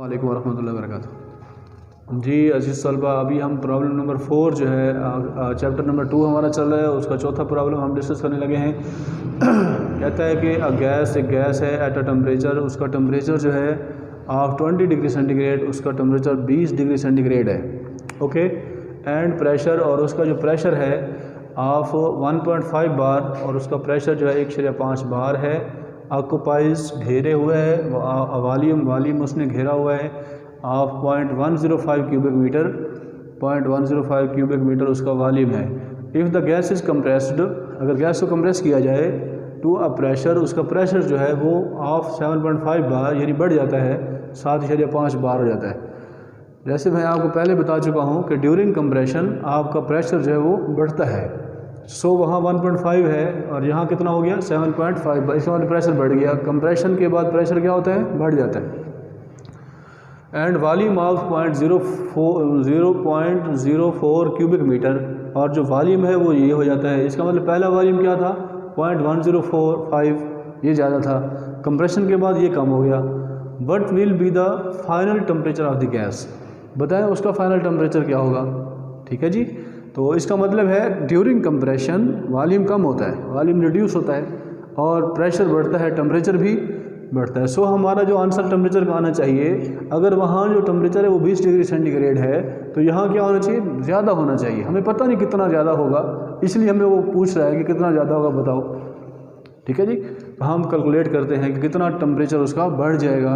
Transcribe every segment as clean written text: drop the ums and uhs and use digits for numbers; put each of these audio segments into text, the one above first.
वालेकुम वरहमतुल्लाहि वबरकातुहू। जी अजीज़ तलबा, अभी हम प्रॉब्लम नंबर 4 जो है चैप्टर नंबर 2 हमारा चल रहा है, उसका चौथा प्रॉब्लम हम डिस्कस करने लगे हैं। कहता है कि एक गैस है एट अ टेम्परेचर, उसका टेम्परेचर जो है ऑफ 20 डिग्री सेंटीग्रेड, उसका टेम्परेचर 20 डिग्री सेंटीग्रेड है। ओके, एंड प्रेशर, और उसका जो प्रेशर है ऑफ 1.5 बार, और उसका प्रेशर जो है 1.5 बार है। ऑक्यूपाइज घेरे हुए है, वॉल्यूम उसने घेरा हुआ है of 0.105 cubic metre, 0.105 cubic metre उसका वॉल्यूम है। If the gas is compressed, अगर गैस को कंप्रेस किया जाए टू अ प्रेशर, उसका प्रेशर जो है वो ऑफ 7.5 बार यानी बढ़ जाता है, 7.5 बार हो जाता है। जैसे मैं आपको पहले बता चुका हूँ कि ड्यूरिंग कंप्रेशन आपका प्रेशर जो है वो बढ़ता है। सो वहाँ 1.5 है और यहाँ कितना हो गया 7.5, इसका मतलब प्रेशर बढ़ गया। कंप्रेशन के बाद प्रेशर क्या होता है, बढ़ जाता है। And volume of 0.04 cubic metre, और जो वॉल्यूम है वो ये हो जाता है। इसका मतलब पहला वॉल्यूम क्या था 0.1045, ये ज़्यादा था। कंप्रेशन के बाद ये कम हो गया। What will be the final temperature of the gas, बताएं उसका फाइनल टेम्परेचर क्या होगा। ठीक है जी, तो इसका मतलब है ड्यूरिंग कंप्रेशन वॉल्यूम कम होता है, वॉल्यूम रिड्यूस होता है और प्रेशर बढ़ता है, टेम्परेचर भी बढ़ता है। सो हमारा जो आंसर टेम्परेचर का आना चाहिए, अगर वहाँ जो टेम्परेचर है वो 20 डिग्री सेंटीग्रेड है तो यहाँ क्या होना चाहिए, ज़्यादा होना चाहिए। हमें पता नहीं कितना ज़्यादा होगा, इसलिए हमें वो पूछ रहा है कि कितना ज़्यादा होगा बताओ। ठीक है जी, तो हम कैलकुलेट करते हैं कि कितना टेम्परेचर उसका बढ़ जाएगा,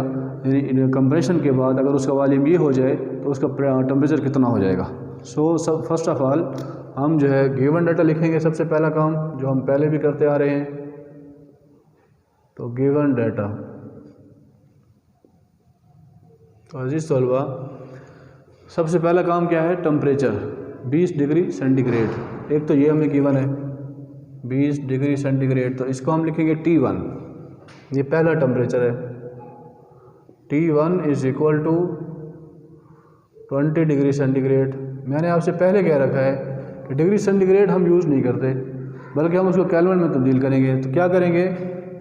यानी कंप्रेशन के बाद अगर उसका वॉल्यूम ये हो जाए तो उसका टेम्परेचर कितना हो जाएगा। सो सब फर्स्ट ऑफ ऑल हम जो है गिवन डाटा लिखेंगे, सबसे पहला काम जो हम पहले भी करते आ रहे हैं। तो गिवन डाटा, तो अजीज़ तलबा सबसे पहला काम क्या है, टेम्परेचर 20 डिग्री सेंटीग्रेड। एक तो ये हमें गिवन है 20 डिग्री सेंटीग्रेड, तो इसको हम लिखेंगे T1, ये पहला टेम्परेचर है। T1 is equal to 20 degree centigrade. मैंने आपसे पहले कह रखा है कि डिग्री सेंटीग्रेड हम यूज़ नहीं करते, बल्कि हम उसको केल्विन में तब्दील करेंगे। तो क्या करेंगे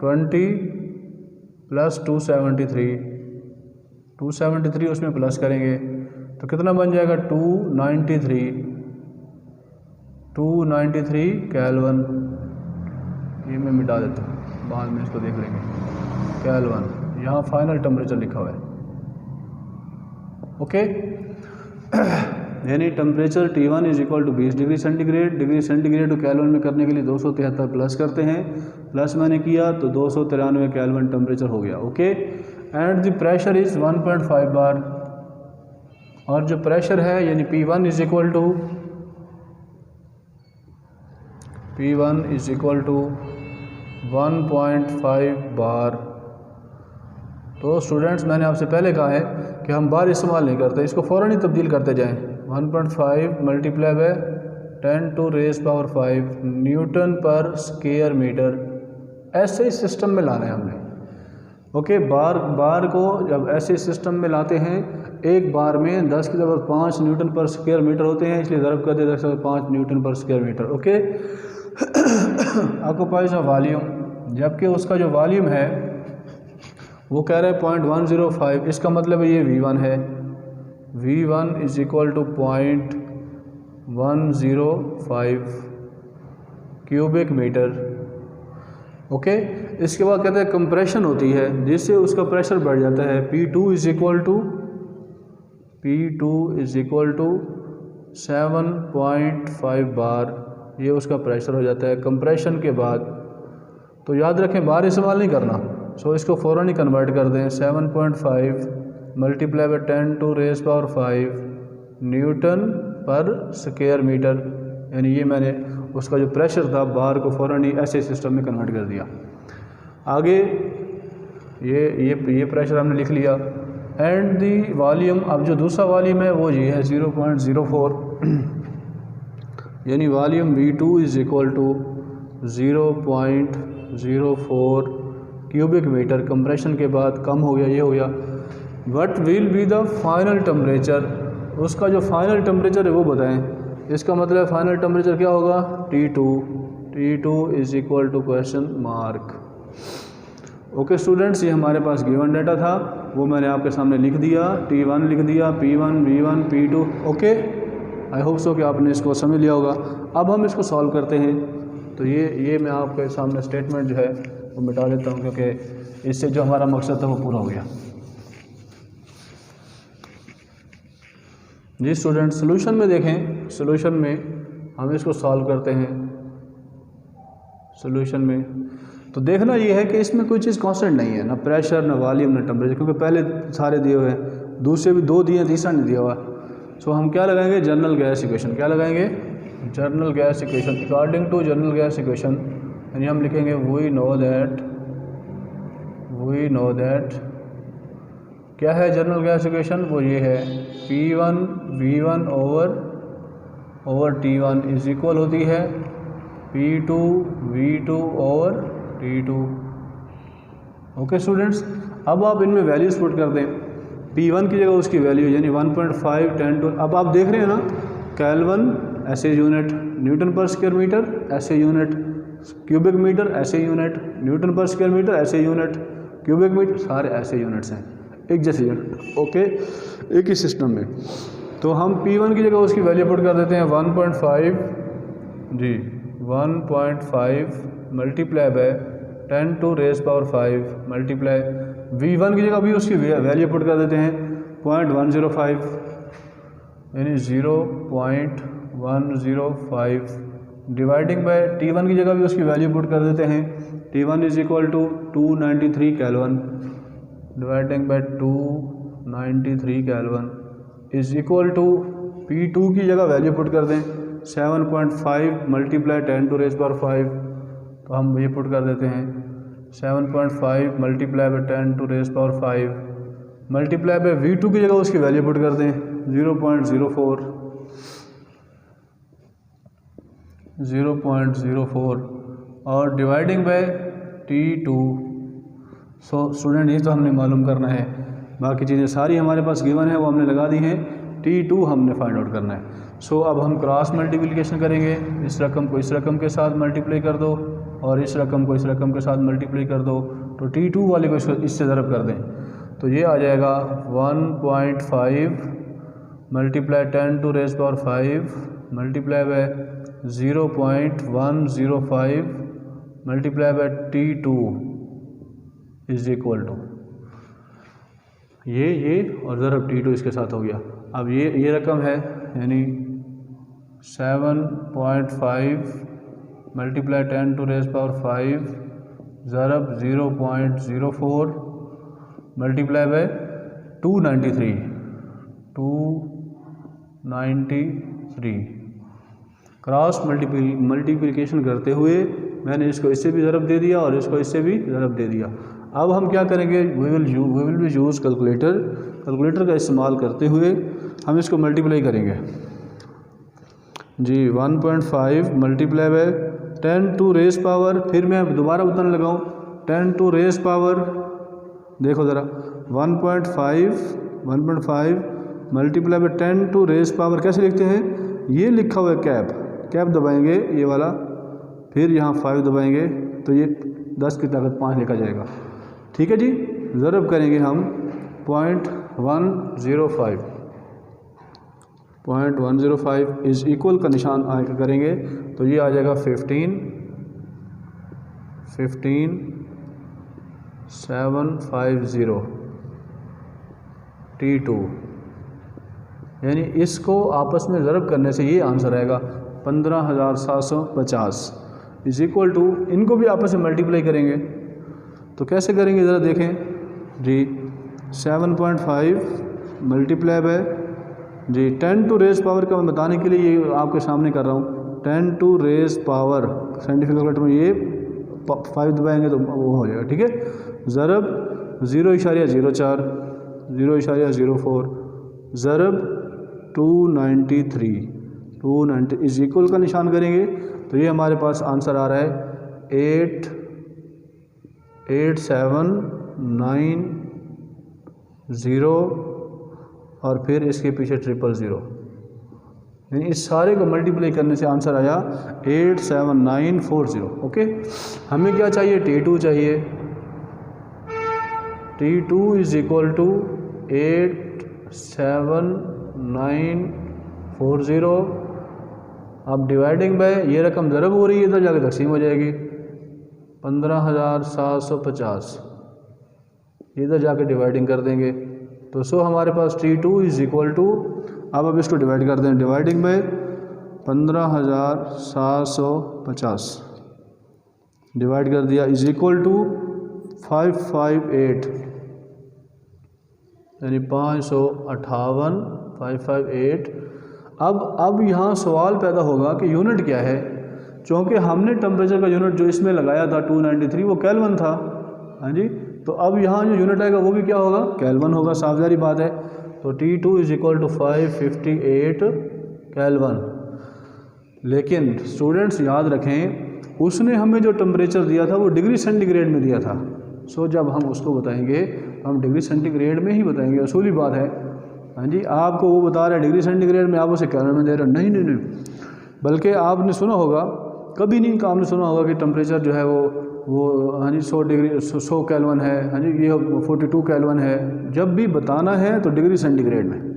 20 प्लस 273 उसमें प्लस करेंगे तो कितना बन जाएगा 293 केल्विन। ये मैं मिटा देता हूँ, बाद में इसको देख लेंगे। केल्विन, यहाँ फाइनल टेम्परेचर लिखा हुआ है। ओके, यानी temperature T1 is equal to 20 degree centigrade. Degree centigrade को केल्विन में करने के लिए 273 प्लस करते हैं, प्लस मैंने किया तो 293 केल्विन टेम्परेचर हो गया। Okay, and the pressure is 1.5 बार, और जो प्रेशर है यानी P1 इज इक्वल टू 1.5 बार। तो स्टूडेंट्स मैंने आपसे पहले कहा है कि हम बार इस्तेमाल नहीं करते, इसको फ़ौरन ही तब्दील करते जाएं। 1.5 मल्टीप्लाई बाय 10⁵ न्यूटन पर स्क्वायर मीटर, ऐसे ही सिस्टम में लाना है हमने। ओके, बार को जब ऐसे सिस्टम में लाते हैं, एक बार में 10 की पावर 5 न्यूटन पर स्क्वायर मीटर होते हैं, इसलिए ज़रब कर दे 10 की पावर 5 न्यूटन पर square metre. Okay, occupies of volume, जबकि उसका जो वॉल्यूम है वो कह रहा है 0.105, इसका मतलब ये V1 है। V1 is equal to 0.105 cubic metre. Okay, इसके बाद कहते हैं कंप्रेशन होती है जिससे उसका प्रेशर बढ़ जाता है। P2 इज इक्वल टू 7.5 बार, ये उसका प्रेशर हो जाता है कंप्रेशन के बाद। तो याद रखें बार इस्तेमाल नहीं करना, सो इसको फ़ौरन ही कन्वर्ट कर दें। 7.5 मल्टीप्लाई बाय 10⁵ न्यूटन पर स्क्वायर मीटर, यानी ये मैंने उसका जो प्रेशर था बार को फ़ौरन ही ऐसे सिस्टम में कन्वर्ट कर दिया। आगे ये प्रेशर हमने लिख लिया। एंड दी वॉल्यूम, अब जो दूसरा वॉल्यूम है वो ये है 0.04, यानी volume V2 is equal to 0.04 cubic metre. Compression के बाद कम हो गया, ये हो गया। What will be the final temperature, उसका जो फाइनल टेम्परेचर है वो बताएं। इसका मतलब फाइनल टेम्परेचर क्या होगा T2 is equal to question mark. Okay students, ये हमारे पास गिवन डाटा था। वो मैंने आपके सामने लिख दिया, T1 लिख दिया, P1, V1, P2। Okay, I hope so कि आपने इसको समझ लिया होगा। अब हम इसको सॉल्व करते हैं। तो ये मैं आपके सामने स्टेटमेंट जो है वो मिटा देता हूँ, क्योंकि इससे जो हमारा मकसद था वो पूरा हो गया। जी स्टूडेंट, सोल्यूशन में देखें, सोल्यूशन में हम इसको सॉल्व करते हैं। सोल्यूशन में तो देखना ये है कि इसमें कोई चीज़ कांस्टेंट नहीं है, ना प्रेशर, ना वॉल्यूम, ना टेम्परेचर, क्योंकि पहले सारे दिए हुए हैं, दूसरे भी 2 दिए, तीसरा नहीं दिया हुआ। सो हम क्या लगाएंगे, जनरल गैस इक्वेशन। क्या लगाएंगे, general gas equation. According to general gas equation यानी हम लिखेंगे वी नो दैट क्या है जनरल गैस इक्वेशन, वो ये है P1 V1 over T1 is equal होती है P2 V2 over T2। Okay students, अब आप इनमें वैल्यूज पुट कर दें। P1 की जगह उसकी वैल्यू यानी 1.5 10 to, अब आप देख रहे हैं ना, केल्विन ऐसे यूनिट, न्यूटन पर स्क्वायर मीटर ऐसे यूनिट, क्यूबिक मीटर ऐसे यूनिट, न्यूटन पर स्क्वायर मीटर ऐसे यूनिट, क्यूबिक मीटर, सारे ऐसे यूनिट्स हैं, एक जैसे यूनिट। ओके, एक ही सिस्टम में। तो हम P1 की जगह उसकी वैल्यू पुट कर देते हैं 1.5 जी 1.5 multiply by 10 to raise power 5 multiply V1 की जगह भी उसकी वैल्यू पुट कर देते हैं 0.105 यानी 0.105 डिवाइडिंग बाय T1 की जगह भी उसकी वैल्यू पुट कर देते हैं। T1 is equal to 293 kelvin dividing by 293 kelvin is equal to P2 की जगह वैल्यू पुट कर दें 7.5 मल्टीप्लाई 10 to raise पावर 5, तो हम ये पुट कर देते हैं 7.5 multiply by 10 to raise power 5 multiply bye V2 की जगह उसकी वैल्यू पुट कर दें 0.04 और dividing by T2। So student, ये तो हमने मालूम करना है, बाकी चीज़ें सारी हमारे पास गिवन है, वो हमने लगा दी हैं। T2 हमने फाइंड आउट करना है। सो अब हम क्रॉस मल्टीप्लिकेशन करेंगे, इस रकम को इस रकम के साथ मल्टीप्लाई कर दो और इस रकम को इस रकम के साथ मल्टीप्लाई कर दो, तो T2 वाले को इससे ज़रब कर दें, तो ये आ जाएगा 1.5 multiply 10 to raise power 5 multiply by 0.105 multiply by T2 is equal to ये और ज़रब T2 इसके साथ हो गया। अब ये रकम है यानी 7.5 multiply 10 to raise power 5 ज़रब 0.04 multiply by 293 cross multiplication करते हुए मैंने इसको इससे भी ज़रब दे दिया और इसको इससे भी ज़रब दे दिया। अब हम क्या करेंगे, we will be use calculator का इस्तेमाल करते हुए हम इसको मल्टीप्लाई करेंगे जी 1.5 multiply by 10 to raise power, फिर मैं दोबारा बताने लगाऊँ 10 to raise पावर, देखो ज़रा 1.5 multiply by 10 to raise power कैसे लिखते हैं, ये लिखा हुआ है कैप दबाएंगे ये वाला, फिर यहाँ 5 दबाएंगे तो ये 10 की ताकत 5 लिखा जाएगा। ठीक है जी, ज़रब करेंगे हम 0.105 इज इक्वल का निशान आगे करेंगे तो ये आ जाएगा 15750 T2, यानी इसको आपस में ज़रब करने से ये आंसर आएगा 15750 इज इक्वल टू, इनको भी आपस में मल्टीप्लाई करेंगे तो कैसे करेंगे ज़रा देखें जी 7.5 मल्टीप्लाई बाय जी 10 to raise पावर का मैं बताने के लिए ये आपके सामने कर रहा हूँ 10 to raise power scientific calculator में ये 5 दबाएंगे तो वो हो जाएगा। ठीक है, ज़रब 0.04 ज़रब 290 इज इक्वल का निशान करेंगे तो ये हमारे पास आंसर आ रहा है 8790 और फिर इसके पीछे 000, यानी इस सारे को मल्टीप्लाई करने से आंसर आया 87940। ओके, हमें क्या चाहिए, T2 चाहिए, T2 इज़ इक्वल टू 87940। अब डिवाइडिंग बाय, ये रकम ज़रब हो रही है, इधर जाके तकसीम हो जाएगी 15,750, इधर जाके डिवाइडिंग कर देंगे। तो सो हमारे पास T2 इज़ इक्वल टू, अब इसको डिवाइड कर दें, डिवाइडिंग बाय 15,750 डिवाइड कर दिया, इज़ इक्वल टू 558, यानी 558, 558। अब यहाँ सवाल पैदा होगा कि यूनिट क्या है, चूँकि हमने टेम्परेचर का यूनिट जो इसमें लगाया था 293 वो केल्विन था। हाँ जी, तो अब यहाँ जो यूनिट आएगा वो भी क्या होगा, केल्विन होगा, साफ जारी बात है। तो T2 is equal to 558 kelvin. लेकिन स्टूडेंट्स याद रखें, उसने हमें जो टेम्परेचर दिया था वो डिग्री सेंटीग्रेड में दिया था। सो जब हम उसको बताएंगे हम डिग्री सेंटीग्रेड में ही बताएंगे, असूली बात है। हाँ जी, आपको वो बता रहे हैं डिग्री सेंटीग्रेड में, आप उसे केल्विन में दे रहे हैं, नहीं नहीं नहीं, बल्कि आपने सुना होगा, कभी नहीं आपने सुना होगा कि टेम्परेचर जो है वो हाँ जी 100 डिग्री 100 केल्विन है, हाँ जी ये 42 केल्विन है। जब भी बताना है तो डिग्री सेंटीग्रेड में।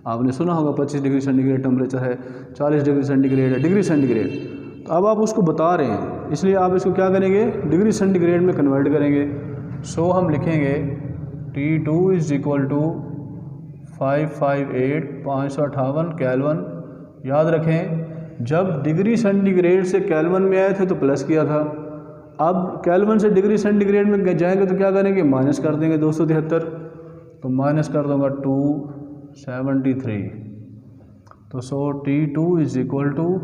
आपने सुना होगा 25 डिग्री सेंटीग्रेड टेम्परेचर है, 40 डिग्री सेंटीग्रेड है, डिग्री सेंटीग्रेड। तो अब आप उसको बता रहे हैं, इसलिए आप इसको क्या करेंगे, डिग्री सेंटीग्रेड में कन्वर्ट करेंगे। सो हम लिखेंगे T2 is equal to 558 kelvin. याद रखें, जब डिग्री सेंटीग्रेड से केल्विन में आए थे तो प्लस किया था, अब केल्विन से डिग्री सेंटीग्रेड में जाएंगे तो क्या करेंगे, माइनस कर देंगे 273, तो माइनस कर दूंगा 273। तो so T2 is equal to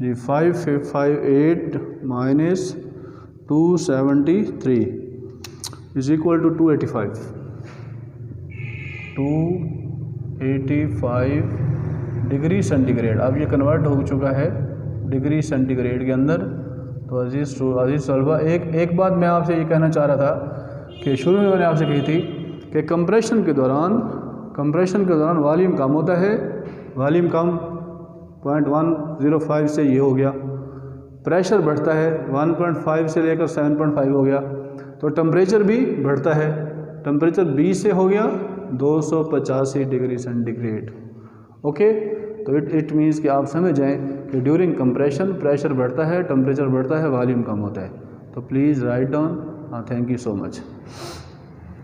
558 minus 273 is equal to 285 degree centigrade. अब ये कन्वर्ट हो चुका है डिग्री सेंटीग्रेड के अंदर। तो अजीज़ तलबा, एक बात मैं आपसे ये कहना चाह रहा था कि शुरू में मैंने आपसे कही थी कि कंप्रेशन के दौरान वॉल्यूम कम होता है, वॉल्यूम कम 0.105 से ये हो गया, प्रेशर बढ़ता है 1.5 से लेकर 7.5 हो गया, तो टेम्परेचर भी बढ़ता है, टेम्परेचर 20 से हो गया 285 डिग्री सेंटीग्रेड। ओके, तो इट मीन्स कि आप समझ जाएं कि ड्यूरिंग कंप्रेशन प्रेशर बढ़ता है, टेम्परेचर बढ़ता है, वॉल्यूम कम होता है। तो प्लीज़ राइट डाउन। हाँ, थैंक यू सो मच।